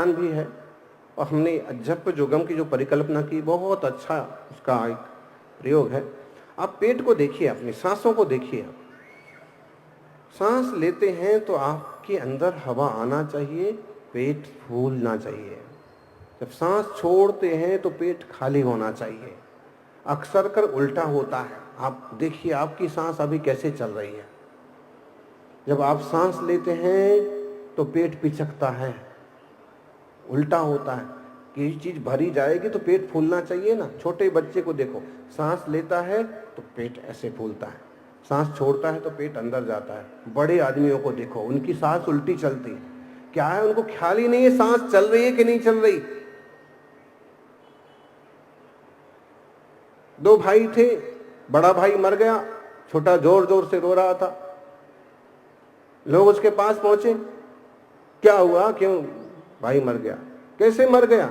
भी है। और हमने जप जोगम की जो परिकल्पना की, बहुत अच्छा उसका एक प्रयोग है। आप पेट को देखिए, अपनी सांसों को देखिए। सांस लेते हैं तो आपके अंदर हवा आना चाहिए, पेट फूलना चाहिए। जब सांस छोड़ते हैं तो पेट खाली होना चाहिए। अक्सर कर उल्टा होता है। आप देखिए आपकी सांस अभी कैसे चल रही है। जब आप सांस लेते हैं तो पेट पिचकता है, उल्टा होता है कि ये चीज भरी जाएगी तो पेट फूलना चाहिए ना। छोटे बच्चे को देखो, सांस लेता है तो पेट ऐसे फूलता है, सांस छोड़ता है तो पेट अंदर जाता है। बड़े आदमियों को देखो, उनकी सांस उल्टी चलती है। क्या है, उनको ख्याल ही नहीं है सांस चल रही है कि नहीं चल रही। दो भाई थे, बड़ा भाई मर गया, छोटा जोर जोर से रो रहा था। लोग उसके पास पहुंचे, क्या हुआ, क्यों भाई मर गया? कैसे मर गया?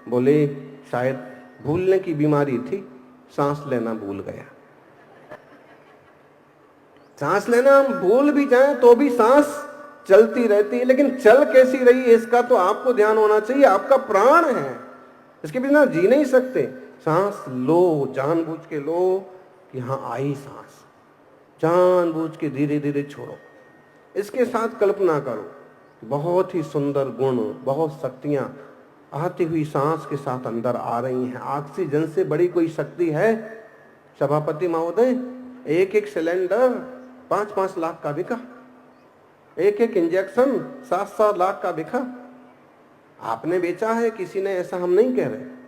बोले शायद भूलने की बीमारी थी, सांस लेना भूल गया। सांस लेना हम भूल भी जाएं तो भी सांस चलती रहती है, लेकिन चल कैसी रही है इसका तो आपको ध्यान होना चाहिए। आपका प्राण है, इसके बिना जी नहीं सकते। सांस लो, जानबूझ के लो कि हाँ आई सांस, जानबूझ के धीरे धीरे छोड़ो। इसके साथ कल्पना करो, बहुत ही सुंदर गुण, बहुत शक्तियां आती हुई सांस के साथ अंदर आ रही हैं। ऑक्सीजन से बड़ी कोई शक्ति है? सभापति महोदय, एक एक सिलेंडर 5-5 लाख का बिका, एक एक इंजेक्शन 7-7 लाख का बिका। आपने बेचा है, किसी ने, ऐसा हम नहीं कह रहे,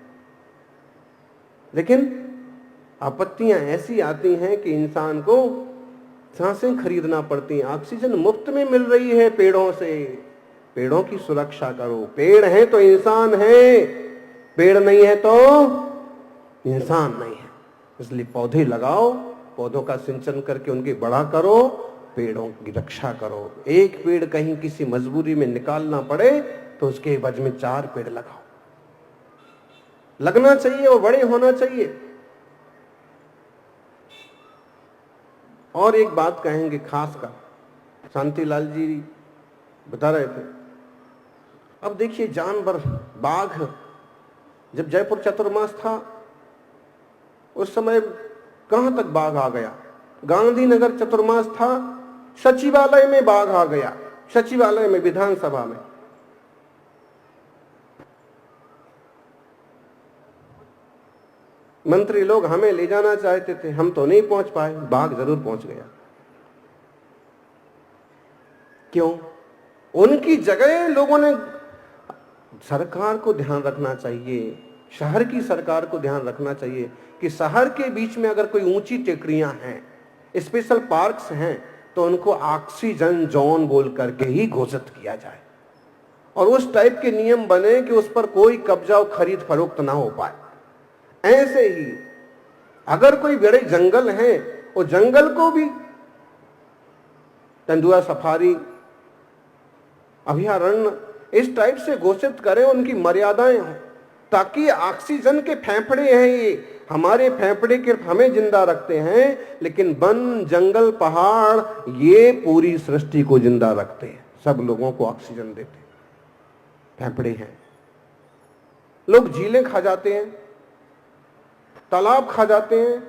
लेकिन आपत्तियां ऐसी आती हैं कि इंसान को सांसें खरीदना पड़ती हैं। ऑक्सीजन मुफ्त में मिल रही है पेड़ों से। पेड़ों की सुरक्षा करो। पेड़ है तो इंसान है, पेड़ नहीं है तो इंसान नहीं है। इसलिए पौधे लगाओ, पौधों का सिंचन करके उनकी बड़ा करो, पेड़ों की रक्षा करो। एक पेड़ कहीं किसी मजबूरी में निकालना पड़े तो उसके एवज में 4 पेड़ लगाओ। लगना चाहिए और बड़े होना चाहिए। और एक बात कहेंगे खासकर, शांतिलाल जी बता रहे थे, अब देखिए जानवर, बाघ, जब जयपुर चतुर्मास था उस समय कहां तक बाघ आ गया। गांधीनगर चतुर्मास था, सचिवालय में बाघ आ गया, सचिवालय में, विधानसभा में। मंत्री लोग हमें ले जाना चाहते थे, हम तो नहीं पहुंच पाए, बाघ जरूर पहुंच गया। क्यों? उनकी जगह लोगों ने, सरकार को ध्यान रखना चाहिए, शहर की सरकार को ध्यान रखना चाहिए कि शहर के बीच में अगर कोई ऊंची टेकरियां हैं, स्पेशल पार्क्स हैं, तो उनको ऑक्सीजन जोन बोल करके ही घोषित किया जाए और उस टाइप के नियम बने कि उस पर कोई कब्जा और खरीद फरोख्त ना हो पाए। ऐसे ही अगर कोई बड़े जंगल हैं, वो जंगल को भी तेंदुआ सफारी अभयारण्य इस टाइप से घोषित करें, उनकी मर्यादाएं हों, ताकि ऑक्सीजन के फेफड़े हैं ये, हमारे फेफड़े के हमें जिंदा रखते हैं, लेकिन वन, जंगल, पहाड़ ये पूरी सृष्टि को जिंदा रखते हैं, सब लोगों को ऑक्सीजन देते हैं, फेफड़े हैं। लोग झीलें खा जाते हैं, तालाब खा जाते हैं,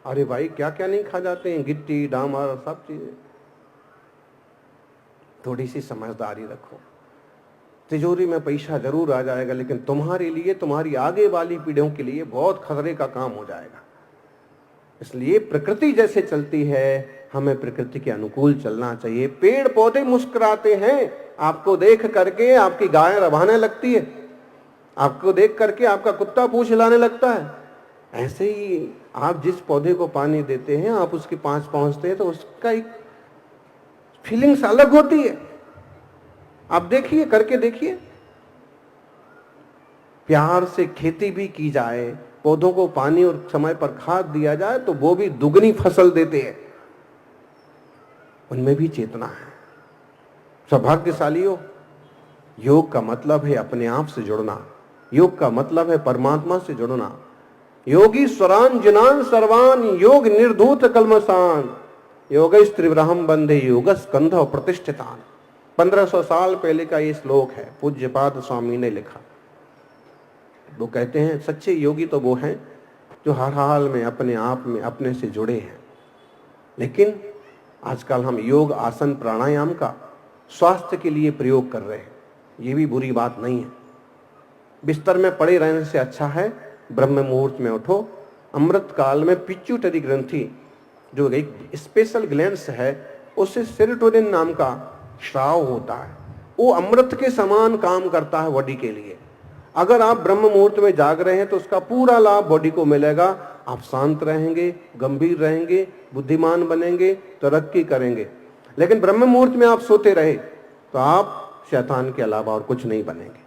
अरे भाई क्या क्या नहीं खा जाते हैं, गिट्टी, डामर, सब चीजें। थोड़ी सी समझदारी रखो। तिजोरी में पैसा जरूर आ जाएगा, लेकिन तुम्हारे लिए, तुम्हारी आगे वाली पीढ़ियों के लिए बहुत खतरे का काम हो जाएगा। इसलिए प्रकृति जैसे चलती है, हमें प्रकृति के अनुकूल चलना चाहिए। पेड़ पौधे मुस्कुराते हैं, आपको देख करके आपकी गाय रवाने लगती है, आपको देख करके आपका कुत्ता पूंछ हिलाने लगता है। ऐसे ही आप जिस पौधे को पानी देते हैं, आप उसके पास पहुंचते हैं तो उसका एक फीलिंग्स अलग होती है। आप देखिए, करके देखिए। प्यार से खेती भी की जाए, पौधों को पानी और समय पर खाद दिया जाए तो वो भी दुगनी फसल देते हैं। उनमें भी चेतना है। सौभाग्यशाली हो। योग का मतलब है अपने आप से जुड़ना, योग का मतलब है परमात्मा से जुड़ना। योगी स्वरान जिनान सर्वान योग निर्धूत कलमसान योगैस्त्रिविरहम बंधे योग स्कंध प्रतिष्ठितान। 1500 साल पहले का ये श्लोक है, पूज्यपाद स्वामी ने लिखा। वो कहते हैं सच्चे योगी तो वो हैं जो हर हाल में अपने आप में अपने से जुड़े हैं। लेकिन आजकल हम योग, आसन, प्राणायाम का स्वास्थ्य के लिए प्रयोग कर रहे हैं, ये भी बुरी बात नहीं है। बिस्तर में पड़े रहने से अच्छा है ब्रह्म मुहूर्त में उठो। अमृत काल में पिट्यूटरी ग्रंथि जो एक स्पेशल ग्लैंड्स है, उससे सेरोटोनिन नाम का स्राव होता है, वो अमृत के समान काम करता है बॉडी के लिए। अगर आप ब्रह्म मुहूर्त में जाग रहे हैं तो उसका पूरा लाभ बॉडी को मिलेगा। आप शांत रहेंगे, गंभीर रहेंगे, बुद्धिमान बनेंगे, तरक्की करेंगे। लेकिन ब्रह्म मुहूर्त में आप सोते रहे तो आप शैतान के अलावा और कुछ नहीं बनेंगे,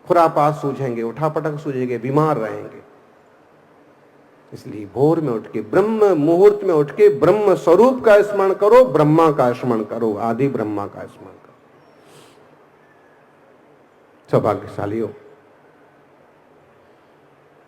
खुरापात सूझेंगे, उठापटक सूझेंगे, बीमार रहेंगे। इसलिए भोर में उठ के, ब्रह्म मुहूर्त में उठ के ब्रह्म स्वरूप का स्मरण करो, ब्रह्मा का स्मरण करो, आदि ब्रह्मा का स्मरण करो। सौभाग्यशाली हो।